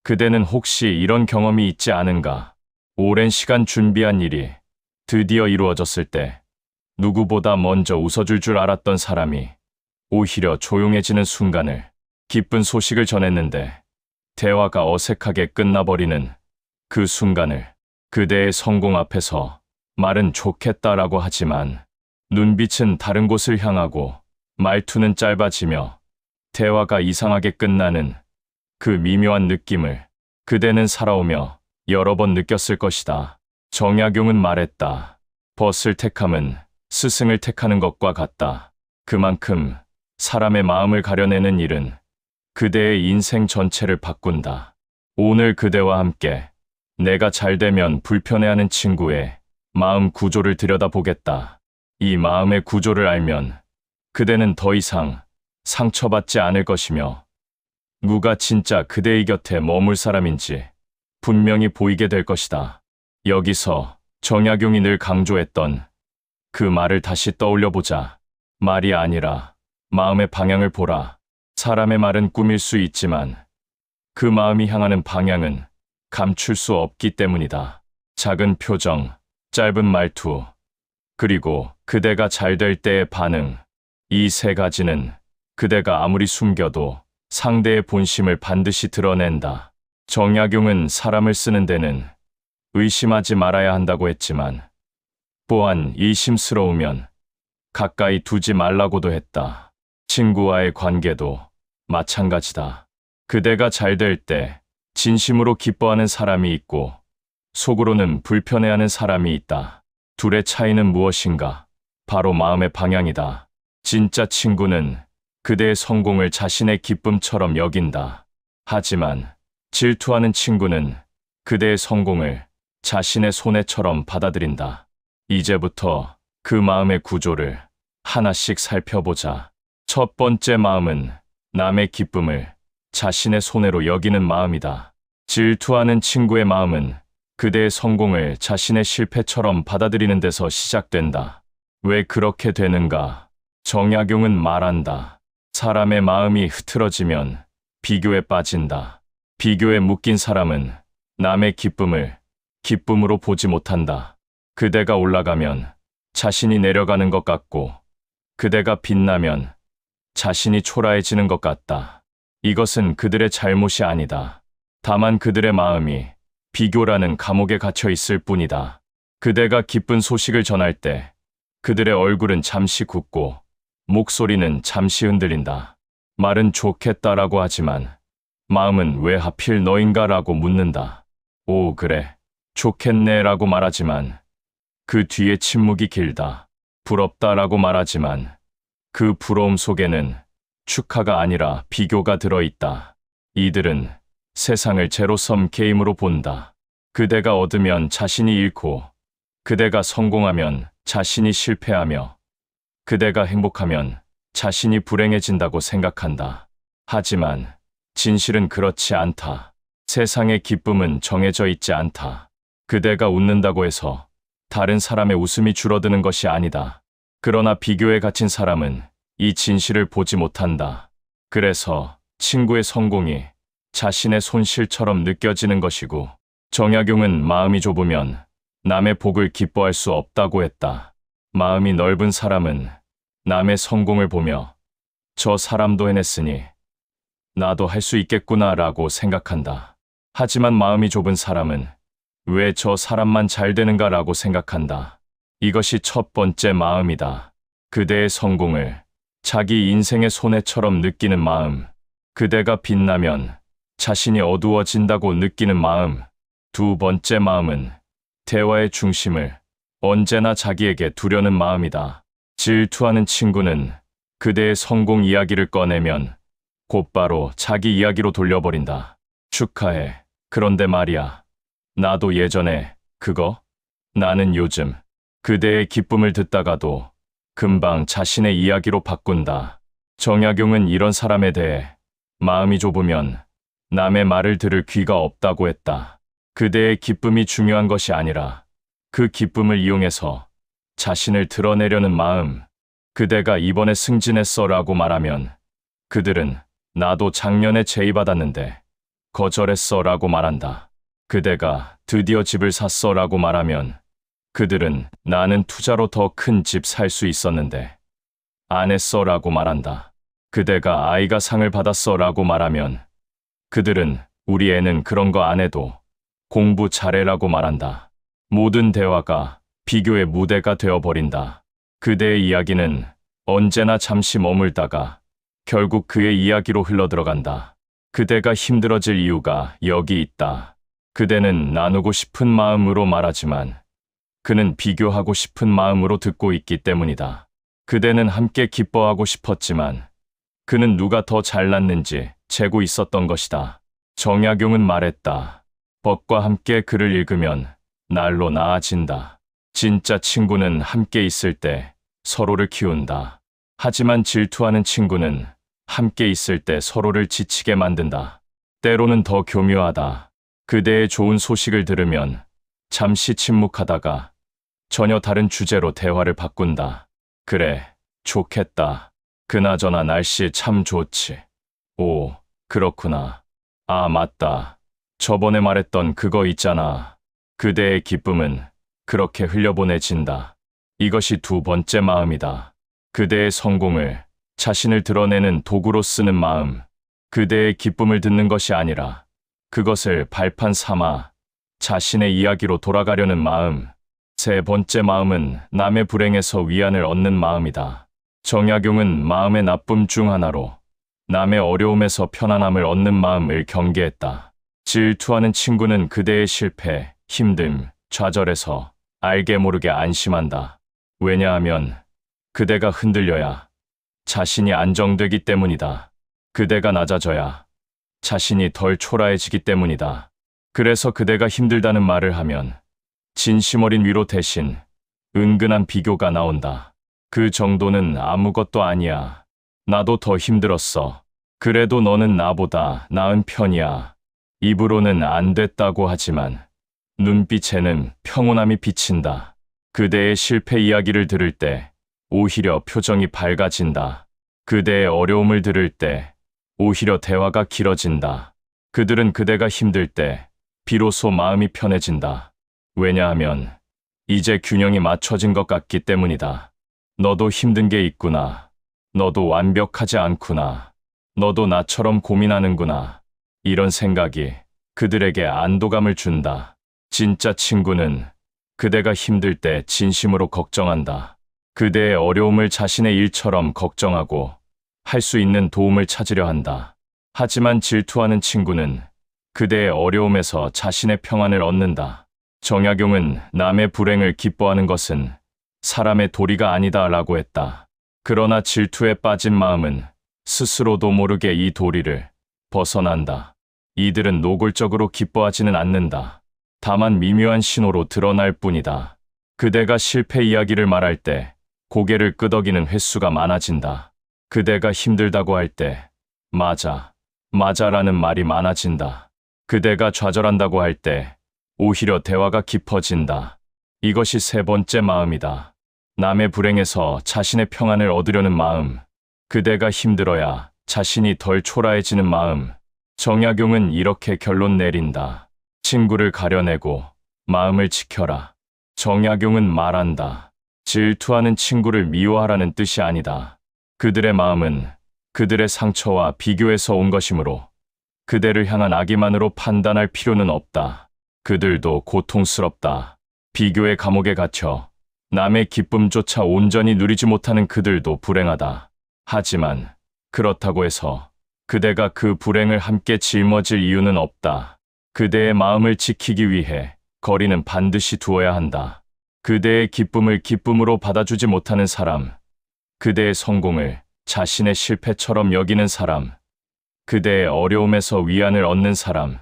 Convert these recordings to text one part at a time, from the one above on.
그대는 혹시 이런 경험이 있지 않은가? 오랜 시간 준비한 일이 드디어 이루어졌을 때 누구보다 먼저 웃어줄 줄 알았던 사람이 오히려 조용해지는 순간을, 기쁜 소식을 전했는데 대화가 어색하게 끝나버리는 그 순간을, 그대의 성공 앞에서 말은 좋겠다라고 하지만 눈빛은 다른 곳을 향하고 말투는 짧아지며 대화가 이상하게 끝나는 그 미묘한 느낌을 그대는 살아오며 여러 번 느꼈을 것이다. 정약용은 말했다. 벗을 택함은 스승을 택하는 것과 같다. 그만큼 사람의 마음을 가려내는 일은 그대의 인생 전체를 바꾼다. 오늘 그대와 함께 내가 잘되면 불편해하는 친구의 마음 구조를 들여다보겠다. 이 마음의 구조를 알면 그대는 더 이상 상처받지 않을 것이며 누가 진짜 그대의 곁에 머물 사람인지 분명히 보이게 될 것이다. 여기서 정약용이 늘 강조했던 그 말을 다시 떠올려보자. 말이 아니라 마음의 방향을 보라. 사람의 말은 꾸밀 수 있지만 그 마음이 향하는 방향은 감출 수 없기 때문이다. 작은 표정, 짧은 말투, 그리고 그대가 잘될 때의 반응, 이 세 가지는 그대가 아무리 숨겨도 상대의 본심을 반드시 드러낸다. 정약용은 사람을 쓰는 데는 의심하지 말아야 한다고 했지만 또한 의심스러우면 가까이 두지 말라고도 했다. 친구와의 관계도 마찬가지다. 그대가 잘될 때 진심으로 기뻐하는 사람이 있고 속으로는 불편해하는 사람이 있다. 둘의 차이는 무엇인가? 바로 마음의 방향이다. 진짜 친구는 그대의 성공을 자신의 기쁨처럼 여긴다. 하지만 질투하는 친구는 그대의 성공을 자신의 손해처럼 받아들인다. 이제부터 그 마음의 구조를 하나씩 살펴보자. 첫 번째 마음은 남의 기쁨을 자신의 손해로 여기는 마음이다. 질투하는 친구의 마음은 그대의 성공을 자신의 실패처럼 받아들이는 데서 시작된다. 왜 그렇게 되는가? 정약용은 말한다. 사람의 마음이 흐트러지면 비교에 빠진다. 비교에 묶인 사람은 남의 기쁨을 기쁨으로 보지 못한다. 그대가 올라가면 자신이 내려가는 것 같고 그대가 빛나면 자신이 초라해지는 것 같다. 이것은 그들의 잘못이 아니다. 다만 그들의 마음이 비교라는 감옥에 갇혀 있을 뿐이다. 그대가 기쁜 소식을 전할 때 그들의 얼굴은 잠시 굳고 목소리는 잠시 흔들린다. 말은 좋겠다라고 하지만 마음은 왜 하필 너인가라고 묻는다. 오, 그래, 좋겠네라고 말하지만 그 뒤에 침묵이 길다. 부럽다라고 말하지만 그 부러움 속에는 축하가 아니라 비교가 들어있다. 이들은 세상을 제로섬 게임으로 본다. 그대가 얻으면 자신이 잃고 그대가 성공하면 자신이 실패하며 그대가 행복하면 자신이 불행해진다고 생각한다. 하지만 진실은 그렇지 않다. 세상의 기쁨은 정해져 있지 않다. 그대가 웃는다고 해서 다른 사람의 웃음이 줄어드는 것이 아니다. 그러나 비교에 갇힌 사람은 이 진실을 보지 못한다. 그래서 친구의 성공이 자신의 손실처럼 느껴지는 것이고, 정약용은 마음이 좁으면 남의 복을 기뻐할 수 없다고 했다. 마음이 넓은 사람은 남의 성공을 보며 저 사람도 해냈으니 나도 할 수 있겠구나 라고 생각한다. 하지만 마음이 좁은 사람은 왜 저 사람만 잘 되는가 라고 생각한다. 이것이 첫 번째 마음이다. 그대의 성공을 자기 인생의 손해처럼 느끼는 마음. 그대가 빛나면 자신이 어두워진다고 느끼는 마음. 두 번째 마음은 대화의 중심을 언제나 자기에게 두려는 마음이다. 질투하는 친구는 그대의 성공 이야기를 꺼내면 곧바로 자기 이야기로 돌려버린다. 축하해. 그런데 말이야. 나도 예전에 그거? 나는 요즘. 그대의 기쁨을 듣다가도 금방 자신의 이야기로 바꾼다. 정약용은 이런 사람에 대해 마음이 좁으면 남의 말을 들을 귀가 없다고 했다. 그대의 기쁨이 중요한 것이 아니라 그 기쁨을 이용해서 자신을 드러내려는 마음. 그대가 이번에 승진했어 라고 말하면 그들은 나도 작년에 제의받았는데 거절했어 라고 말한다. 그대가 드디어 집을 샀어 라고 말하면 그들은 나는 투자로 더 큰 집 살 수 있었는데 안 했어 라고 말한다. 그대가 아이가 상을 받았어 라고 말하면 그들은 우리 애는 그런 거 안 해도 공부 잘해라고 말한다. 모든 대화가 비교의 무대가 되어버린다. 그대의 이야기는 언제나 잠시 머물다가 결국 그의 이야기로 흘러들어간다. 그대가 힘들어질 이유가 여기 있다. 그대는 나누고 싶은 마음으로 말하지만 그는 비교하고 싶은 마음으로 듣고 있기 때문이다. 그대는 함께 기뻐하고 싶었지만 그는 누가 더 잘났는지 재고 있었던 것이다. 정약용은 말했다. 법과 함께 글을 읽으면 날로 나아진다. 진짜 친구는 함께 있을 때 서로를 키운다. 하지만 질투하는 친구는 함께 있을 때 서로를 지치게 만든다. 때로는 더 교묘하다. 그대의 좋은 소식을 들으면 잠시 침묵하다가 전혀 다른 주제로 대화를 바꾼다. 그래, 좋겠다. 그나저나 날씨 참 좋지. 오, 그렇구나. 아, 맞다. 저번에 말했던 그거 있잖아. 그대의 기쁨은 그렇게 흘려보내진다. 이것이 두 번째 마음이다. 그대의 성공을 자신을 드러내는 도구로 쓰는 마음. 그대의 기쁨을 듣는 것이 아니라 그것을 발판 삼아 자신의 이야기로 돌아가려는 마음. 세 번째 마음은 남의 불행에서 위안을 얻는 마음이다. 정약용은 마음의 나쁨 중 하나로 남의 어려움에서 편안함을 얻는 마음을 경계했다. 질투하는 친구는 그대의 실패, 힘듦, 좌절에서 알게 모르게 안심한다. 왜냐하면 그대가 흔들려야 자신이 안정되기 때문이다. 그대가 낮아져야 자신이 덜 초라해지기 때문이다. 그래서 그대가 힘들다는 말을 하면 진심 어린 위로 대신 은근한 비교가 나온다. 그 정도는 아무것도 아니야. 나도 더 힘들었어. 그래도 너는 나보다 나은 편이야. 입으로는 안 됐다고 하지만 눈빛에는 평온함이 비친다. 그대의 실패 이야기를 들을 때 오히려 표정이 밝아진다. 그대의 어려움을 들을 때 오히려 대화가 길어진다. 그들은 그대가 힘들 때 비로소 마음이 편해진다. 왜냐하면 이제 균형이 맞춰진 것 같기 때문이다. 너도 힘든 게 있구나. 너도 완벽하지 않구나. 너도 나처럼 고민하는구나. 이런 생각이 그들에게 안도감을 준다. 진짜 친구는 그대가 힘들 때 진심으로 걱정한다. 그대의 어려움을 자신의 일처럼 걱정하고 할 수 있는 도움을 찾으려 한다. 하지만 질투하는 친구는 그대의 어려움에서 자신의 평안을 얻는다. 정약용은 남의 불행을 기뻐하는 것은 사람의 도리가 아니다라고 했다. 그러나 질투에 빠진 마음은 스스로도 모르게 이 도리를 벗어난다. 이들은 노골적으로 기뻐하지는 않는다. 다만 미묘한 신호로 드러날 뿐이다. 그대가 실패 이야기를 말할 때 고개를 끄덕이는 횟수가 많아진다. 그대가 힘들다고 할 때 맞아, 맞아라는 말이 많아진다. 그대가 좌절한다고 할 때 오히려 대화가 깊어진다. 이것이 세 번째 마음이다. 남의 불행에서 자신의 평안을 얻으려는 마음. 그대가 힘들어야 자신이 덜 초라해지는 마음. 정약용은 이렇게 결론 내린다. 친구를 가려내고 마음을 지켜라. 정약용은 말한다. 질투하는 친구를 미워하라는 뜻이 아니다. 그들의 마음은 그들의 상처와 비교에서 온 것이므로 그대를 향한 악의만으로 판단할 필요는 없다. 그들도 고통스럽다. 비교의 감옥에 갇혀 남의 기쁨조차 온전히 누리지 못하는 그들도 불행하다. 하지만 그렇다고 해서 그대가 그 불행을 함께 짊어질 이유는 없다. 그대의 마음을 지키기 위해 거리는 반드시 두어야 한다. 그대의 기쁨을 기쁨으로 받아주지 못하는 사람, 그대의 성공을 자신의 실패처럼 여기는 사람, 그대의 어려움에서 위안을 얻는 사람,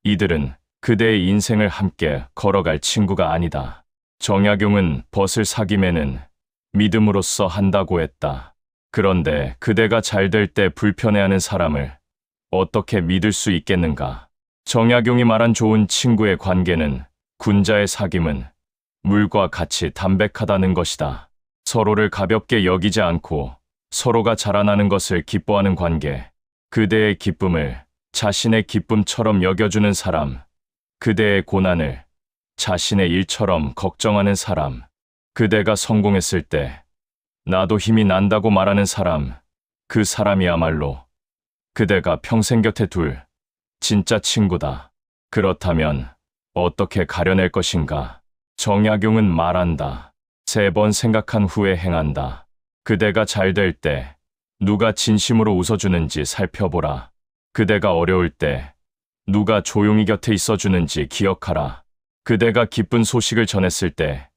이들은 그대의 인생을 함께 걸어갈 친구가 아니다. 정약용은 벗을 사귐에는 믿음으로써 한다고 했다. 그런데 그대가 잘 될 때 불편해하는 사람을 어떻게 믿을 수 있겠는가? 정약용이 말한 좋은 친구의 관계는 군자의 사귐은 물과 같이 담백하다는 것이다. 서로를 가볍게 여기지 않고 서로가 자라나는 것을 기뻐하는 관계. 그대의 기쁨을 자신의 기쁨처럼 여겨주는 사람, 그대의 고난을 자신의 일처럼 걱정하는 사람, 그대가 성공했을 때 나도 힘이 난다고 말하는 사람, 그 사람이야말로 그대가 평생 곁에 둘 진짜 친구다. 그렇다면 어떻게 가려낼 것인가? 정약용은 말한다. 3번 생각한 후에 행한다. 그대가 잘 될 때 누가 진심으로 웃어주는지 살펴보라. 그대가 어려울 때 누가 조용히 곁에 있어주는지 기억하라. 그대가 기쁜 소식을 전했을 때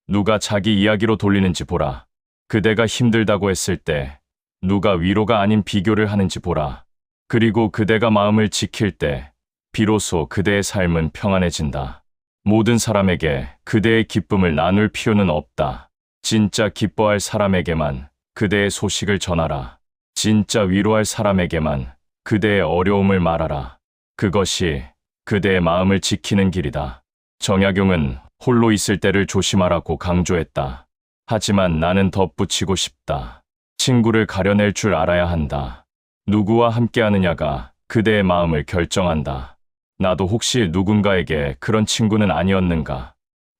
누가 자기 이야기로 돌리는지 보라. 그대가 힘들다고 했을 때 누가 위로가 아닌 비교를 하는지 보라. 그리고 그대가 마음을 지킬 때 비로소 그대의 삶은 평안해진다. 모든 사람에게 그대의 기쁨을 나눌 필요는 없다. 진짜 기뻐할 사람에게만 그대의 소식을 전하라. 진짜 위로할 사람에게만 그대의 어려움을 말하라. 그것이 그대의 마음을 지키는 길이다. 정약용은 홀로 있을 때를 조심하라고 강조했다. 하지만 나는 덧붙이고 싶다. 친구를 가려낼 줄 알아야 한다. 누구와 함께하느냐가 그대의 마음을 결정한다. 나도 혹시 누군가에게 그런 친구는 아니었는가?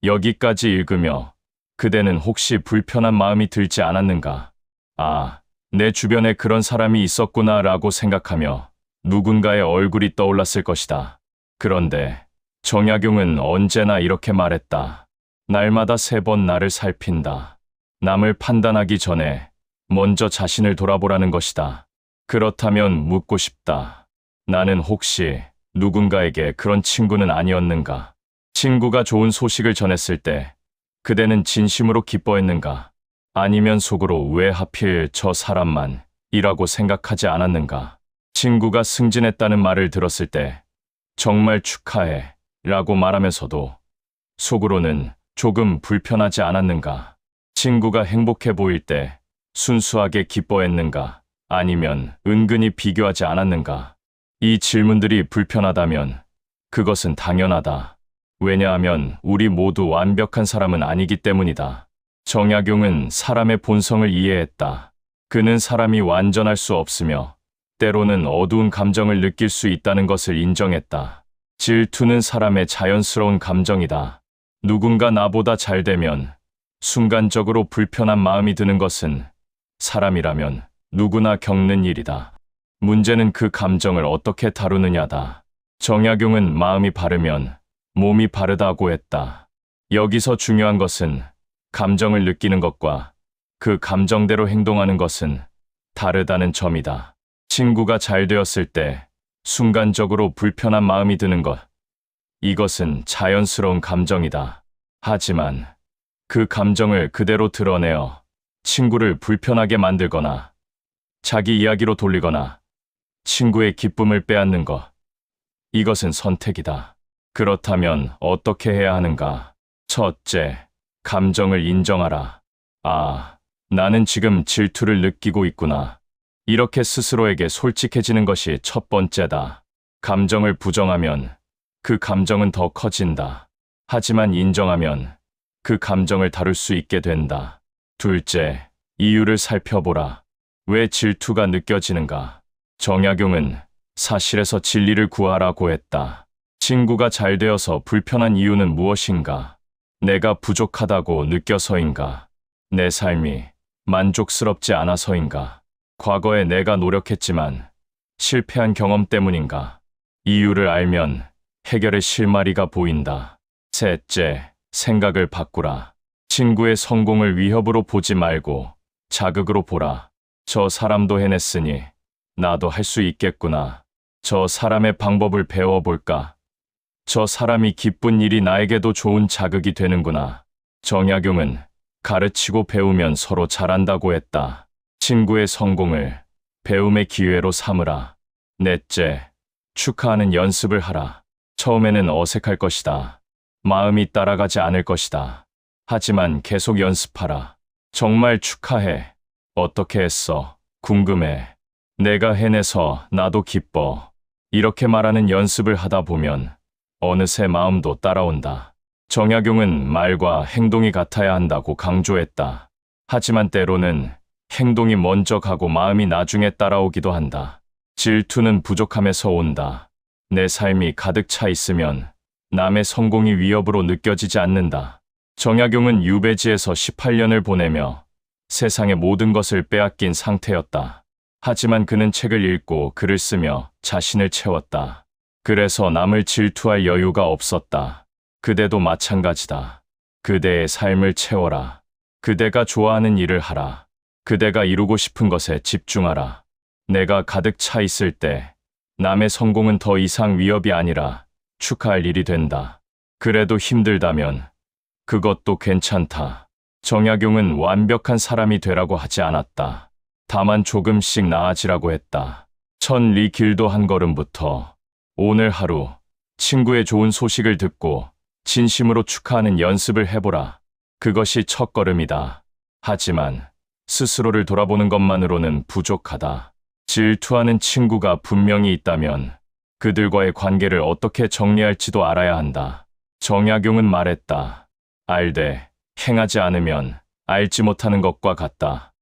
여기까지 읽으며 그대는 혹시 불편한 마음이 들지 않았는가? 아, 내 주변에 그런 사람이 있었구나 라고 생각하며 누군가의 얼굴이 떠올랐을 것이다. 그런데 정약용은 언제나 이렇게 말했다. 날마다 3번 나를 살핀다. 남을 판단하기 전에 먼저 자신을 돌아보라는 것이다. 그렇다면 묻고 싶다. 나는 혹시 누군가에게 그런 친구는 아니었는가? 친구가 좋은 소식을 전했을 때 그대는 진심으로 기뻐했는가? 아니면 속으로 왜 하필 저 사람만 이라고 생각하지 않았는가? 친구가 승진했다는 말을 들었을 때 정말 축하해 라고 말하면서도 속으로는 조금 불편하지 않았는가? 친구가 행복해 보일 때 순수하게 기뻐했는가? 아니면 은근히 비교하지 않았는가? 이 질문들이 불편하다면 그것은 당연하다. 왜냐하면 우리 모두 완벽한 사람은 아니기 때문이다. 정약용은 사람의 본성을 이해했다. 그는 사람이 완전할 수 없으며 때로는 어두운 감정을 느낄 수 있다는 것을 인정했다. 질투는 사람의 자연스러운 감정이다. 누군가 나보다 잘 되면 순간적으로 불편한 마음이 드는 것은 사람이라면 누구나 겪는 일이다. 문제는 그 감정을 어떻게 다루느냐다. 정약용은 마음이 바르면 몸이 바르다고 했다. 여기서 중요한 것은 감정을 느끼는 것과 그 감정대로 행동하는 것은 다르다는 점이다. 친구가 잘 되었을 때 순간적으로 불편한 마음이 드는 것, 이것은 자연스러운 감정이다. 하지만 그 감정을 그대로 드러내어 친구를 불편하게 만들거나 자기 이야기로 돌리거나 친구의 기쁨을 빼앗는 것, 이것은 선택이다. 그렇다면 어떻게 해야 하는가? 첫째, 감정을 인정하라. 아, 나는 지금 질투를 느끼고 있구나. 이렇게 스스로에게 솔직해지는 것이 첫 번째다. 감정을 부정하면 그 감정은 더 커진다. 하지만 인정하면 그 감정을 다룰 수 있게 된다. 둘째, 이유를 살펴보라. 왜 질투가 느껴지는가? 정약용은 사실에서 진리를 구하라고 했다. 친구가 잘 되어서 불편한 이유는 무엇인가? 내가 부족하다고 느껴서인가? 내 삶이 만족스럽지 않아서인가? 과거에 내가 노력했지만 실패한 경험 때문인가? 이유를 알면 해결의 실마리가 보인다. 셋째, 생각을 바꾸라. 친구의 성공을 위협으로 보지 말고 자극으로 보라. 저 사람도 해냈으니 나도 할 수 있겠구나. 저 사람의 방법을 배워볼까? 저 사람이 기쁜 일이 나에게도 좋은 자극이 되는구나. 정약용은 가르치고 배우면 서로 잘한다고 했다. 친구의 성공을 배움의 기회로 삼으라. 넷째, 축하하는 연습을 하라. 처음에는 어색할 것이다. 마음이 따라가지 않을 것이다. 하지만 계속 연습하라. 정말 축하해. 어떻게 했어? 궁금해. 내가 해내서 나도 기뻐. 이렇게 말하는 연습을 하다 보면 어느새 마음도 따라온다. 정약용은 말과 행동이 같아야 한다고 강조했다. 하지만 때로는 행동이 먼저 가고 마음이 나중에 따라오기도 한다. 질투는 부족함에서 온다. 내 삶이 가득 차 있으면 남의 성공이 위협으로 느껴지지 않는다. 정약용은 유배지에서 18년을 보내며 세상의 모든 것을 빼앗긴 상태였다. 하지만 그는 책을 읽고 글을 쓰며 자신을 채웠다. 그래서 남을 질투할 여유가 없었다. 그대도 마찬가지다. 그대의 삶을 채워라. 그대가 좋아하는 일을 하라. 그대가 이루고 싶은 것에 집중하라. 내가 가득 차 있을 때 남의 성공은 더 이상 위협이 아니라 축하할 일이 된다. 그래도 힘들다면 그것도 괜찮다. 정약용은 완벽한 사람이 되라고 하지 않았다. 다만 조금씩 나아지라고 했다. 천리 길도 한 걸음부터 오늘 하루 친구의 좋은 소식을 듣고 진심으로 축하하는 연습을 해보라. 그것이 첫걸음이다. 하지만 스스로를 돌아보는 것만으로는 부족하다. 질투하는 친구가 분명히 있다면 그들과의 관계를 어떻게 정리할지도 알아야 한다. 정약용은 말했다. 알되 행하지 않으면 알지 못하는 것과 같다.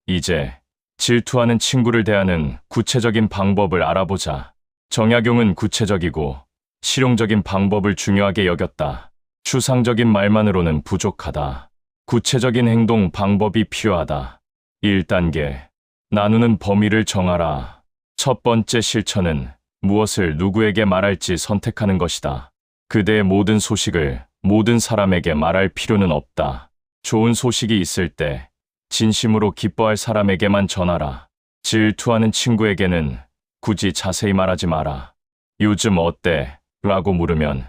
이제 질투하는 친구를 대하는 구체적인 방법을 알아보자. 정약용은 구체적이고 실용적인 방법을 중요하게 여겼다. 추상적인 말만으로는 부족하다. 구체적인 행동 방법이 필요하다. 1단계. 나누는 범위를 정하라. 첫 번째 실천은 무엇을 누구에게 말할지 선택하는 것이다. 그대의 모든 소식을 모든 사람에게 말할 필요는 없다. 좋은 소식이 있을 때 진심으로 기뻐할 사람에게만 전하라. 질투하는 친구에게는 굳이 자세히 말하지 마라. 요즘 어때? 라고 물으면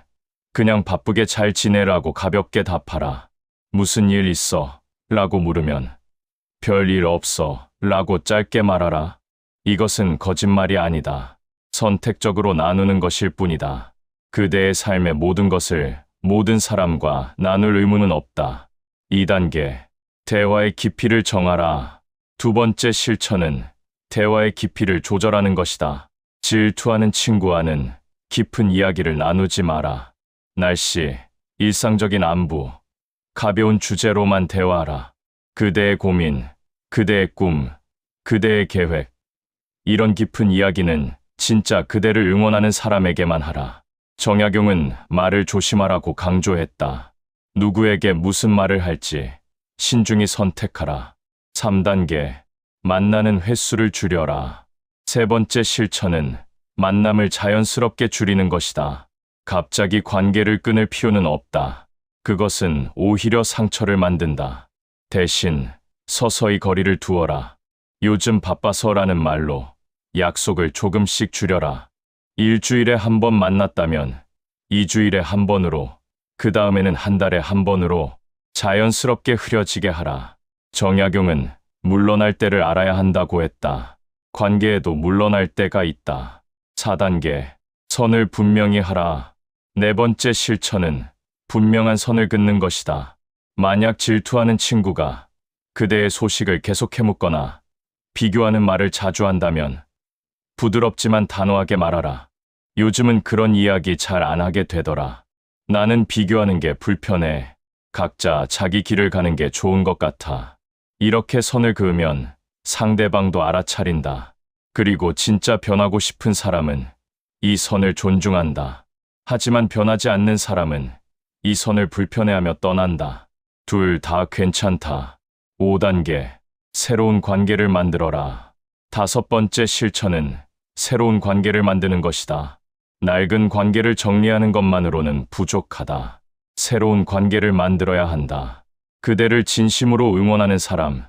그냥 바쁘게 잘 지내라고 가볍게 답하라. 무슨 일 있어? 라고 물으면 별일 없어 라고 짧게 말하라. 이것은 거짓말이 아니다. 선택적으로 나누는 것일 뿐이다. 그대의 삶의 모든 것을 모든 사람과 나눌 의무는 없다. 2단계. 대화의 깊이를 정하라. 두 번째 실천은 대화의 깊이를 조절하는 것이다. 질투하는 친구와는 깊은 이야기를 나누지 마라. 날씨, 일상적인 안부, 가벼운 주제로만 대화하라. 그대의 고민, 그대의 꿈, 그대의 계획. 이런 깊은 이야기는 진짜 그대를 응원하는 사람에게만 하라. 정약용은 말을 조심하라고 강조했다. 누구에게 무슨 말을 할지 신중히 선택하라. 3단계. 만나는 횟수를 줄여라. 세 번째 실천은 만남을 자연스럽게 줄이는 것이다. 갑자기 관계를 끊을 필요는 없다. 그것은 오히려 상처를 만든다. 대신 서서히 거리를 두어라. 요즘 바빠서라는 말로 약속을 조금씩 줄여라. 일주일에 한 번 만났다면 2주일에 한 번으로, 그 다음에는 한 달에 한 번으로 자연스럽게 흐려지게 하라. 정약용은 물러날 때를 알아야 한다고 했다. 관계에도 물러날 때가 있다. 4단계. 선을 분명히 하라. 네 번째 실천은 분명한 선을 긋는 것이다. 만약 질투하는 친구가 그대의 소식을 계속해 묻거나 비교하는 말을 자주 한다면 부드럽지만 단호하게 말하라. 요즘은 그런 이야기 잘 안 하게 되더라. 나는 비교하는 게 불편해. 각자 자기 길을 가는 게 좋은 것 같아. 이렇게 선을 그으면 상대방도 알아차린다. 그리고 진짜 변하고 싶은 사람은 이 선을 존중한다. 하지만 변하지 않는 사람은 이 선을 불편해하며 떠난다. 둘 다 괜찮다. 5단계. 새로운 관계를 만들어라. 다섯 번째 실천은 새로운 관계를 만드는 것이다. 낡은 관계를 정리하는 것만으로는 부족하다. 새로운 관계를 만들어야 한다. 그대를 진심으로 응원하는 사람,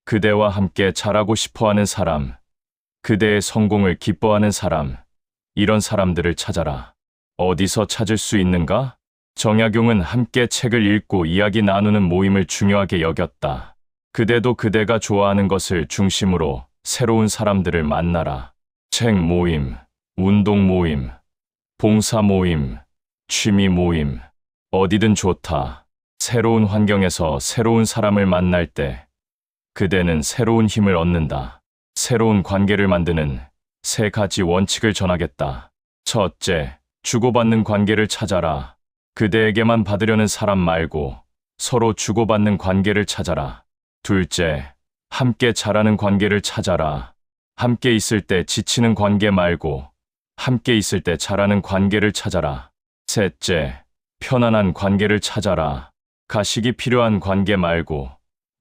그대와 함께 잘하고 싶어하는 사람, 그대의 성공을 기뻐하는 사람, 이런 사람들을 찾아라. 어디서 찾을 수 있는가? 정약용은 함께 책을 읽고 이야기 나누는 모임을 중요하게 여겼다. 그대도 그대가 좋아하는 것을 중심으로 새로운 사람들을 만나라. 책 모임, 운동 모임, 봉사 모임, 취미 모임, 어디든 좋다. 새로운 환경에서 새로운 사람을 만날 때 그대는 새로운 힘을 얻는다. 새로운 관계를 만드는 세 가지 원칙을 전하겠다. 첫째, 주고받는 관계를 찾아라. 그대에게만 받으려는 사람 말고 서로 주고받는 관계를 찾아라. 둘째, 함께 자라는 관계를 찾아라. 함께 있을 때 지치는 관계 말고 함께 있을 때 자라는 관계를 찾아라. 셋째, 편안한 관계를 찾아라. 가식이 필요한 관계 말고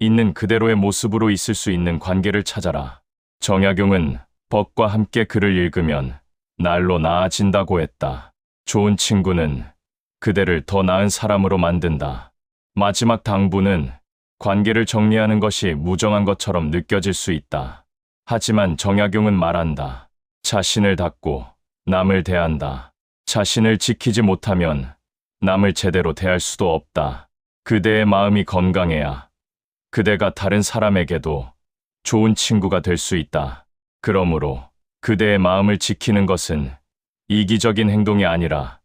있는 그대로의 모습으로 있을 수 있는 관계를 찾아라. 정약용은 법과 함께 글을 읽으면 날로 나아진다고 했다. 좋은 친구는 그대를 더 나은 사람으로 만든다. 마지막 당부는 관계를 정리하는 것이 무정한 것처럼 느껴질 수 있다. 하지만 정약용은 말한다. 자신을 닫고 남을 대한다. 자신을 지키지 못하면 남을 제대로 대할 수도 없다. 그대의 마음이 건강해야 그대가 다른 사람에게도 좋은 친구가 될 수 있다. 그러므로 그대의 마음을 지키는 것은 이기적인 행동이 아니라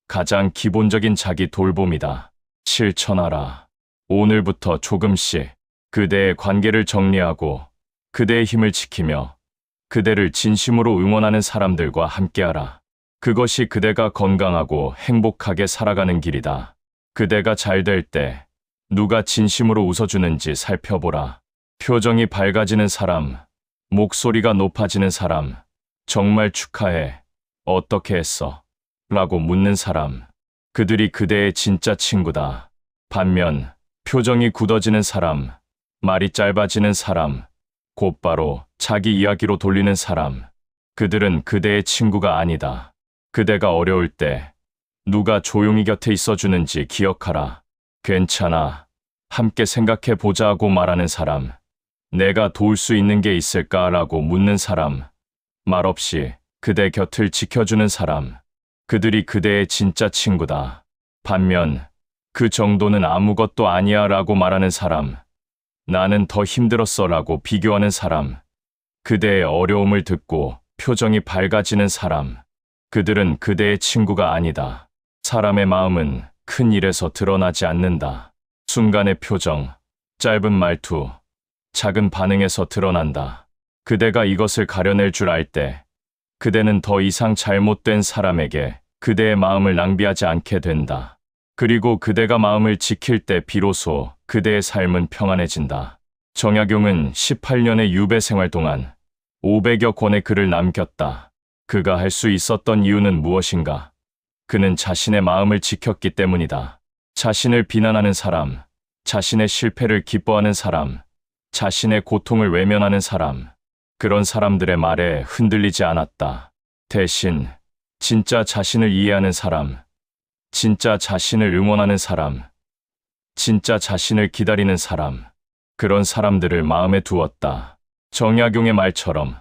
가장 기본적인 자기 돌봄이다. 실천하라. 오늘부터 조금씩 그대의 관계를 정리하고 그대의 힘을 지키며 그대를 진심으로 응원하는 사람들과 함께하라. 그것이 그대가 건강하고 행복하게 살아가는 길이다. 그대가 잘 될 때 누가 진심으로 웃어주는지 살펴보라. 표정이 밝아지는 사람, 목소리가 높아지는 사람, 정말 축하해. 어떻게 했어? 라고 묻는 사람. 그들이 그대의 진짜 친구다. 반면 표정이 굳어지는 사람, 말이 짧아지는 사람, 곧바로 자기 이야기로 돌리는 사람. 그들은 그대의 친구가 아니다. 그대가 어려울 때 누가 조용히 곁에 있어주는지 기억하라. 괜찮아. 함께 생각해 보자 하고 말하는 사람. 내가 도울 수 있는 게 있을까라고 묻는 사람. 말없이 그대 곁을 지켜주는 사람. 그들이 그대의 진짜 친구다. 반면 그 정도는 아무것도 아니야 라고 말하는 사람. 나는 더 힘들었어 라고 비교하는 사람. 그대의 어려움을 듣고 표정이 밝아지는 사람. 그들은 그대의 친구가 아니다. 사람의 마음은 큰 일에서 드러나지 않는다. 순간의 표정, 짧은 말투, 작은 반응에서 드러난다. 그대가 이것을 가려낼 줄 알 때 그대는 더 이상 잘못된 사람에게 그대의 마음을 낭비하지 않게 된다. 그리고 그대가 마음을 지킬 때 비로소 그대의 삶은 평안해진다. 정약용은 18년의 유배 생활 동안 500여 권의 글을 남겼다. 그가 할 수 있었던 이유는 무엇인가? 그는 자신의 마음을 지켰기 때문이다. 자신을 비난하는 사람, 자신의 실패를 기뻐하는 사람, 자신의 고통을 외면하는 사람, 그런 사람들의 말에 흔들리지 않았다. 대신 진짜 자신을 이해하는 사람, 진짜 자신을 응원하는 사람, 진짜 자신을 기다리는 사람, 그런 사람들을 마음에 두었다. 정약용의 말처럼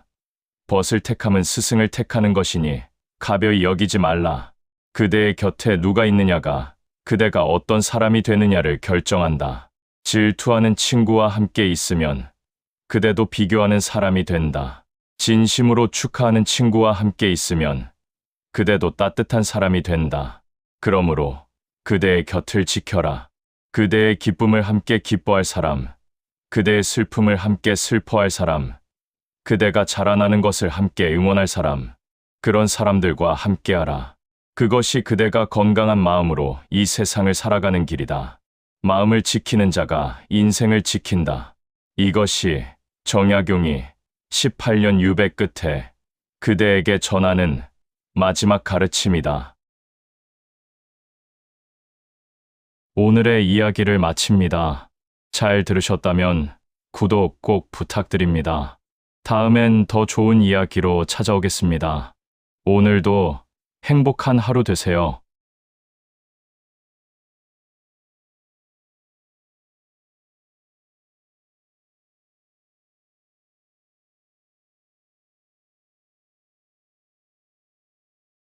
벗을 택함은 스승을 택하는 것이니 가벼이 여기지 말라. 그대의 곁에 누가 있느냐가 그대가 어떤 사람이 되느냐를 결정한다. 질투하는 친구와 함께 있으면 그대도 비교하는 사람이 된다. 진심으로 축하하는 친구와 함께 있으면 그대도 따뜻한 사람이 된다. 그러므로 그대의 곁을 지켜라. 그대의 기쁨을 함께 기뻐할 사람, 그대의 슬픔을 함께 슬퍼할 사람, 그대가 자라나는 것을 함께 응원할 사람, 그런 사람들과 함께하라. 그것이 그대가 건강한 마음으로 이 세상을 살아가는 길이다. 마음을 지키는 자가 인생을 지킨다. 이것이 정약용이 18년 유배 끝에 그대에게 전하는 마지막 가르침이다. 오늘의 이야기를 마칩니다. 잘 들으셨다면 구독 꼭 부탁드립니다. 다음엔 더 좋은 이야기로 찾아오겠습니다. 오늘도 행복한 하루 되세요.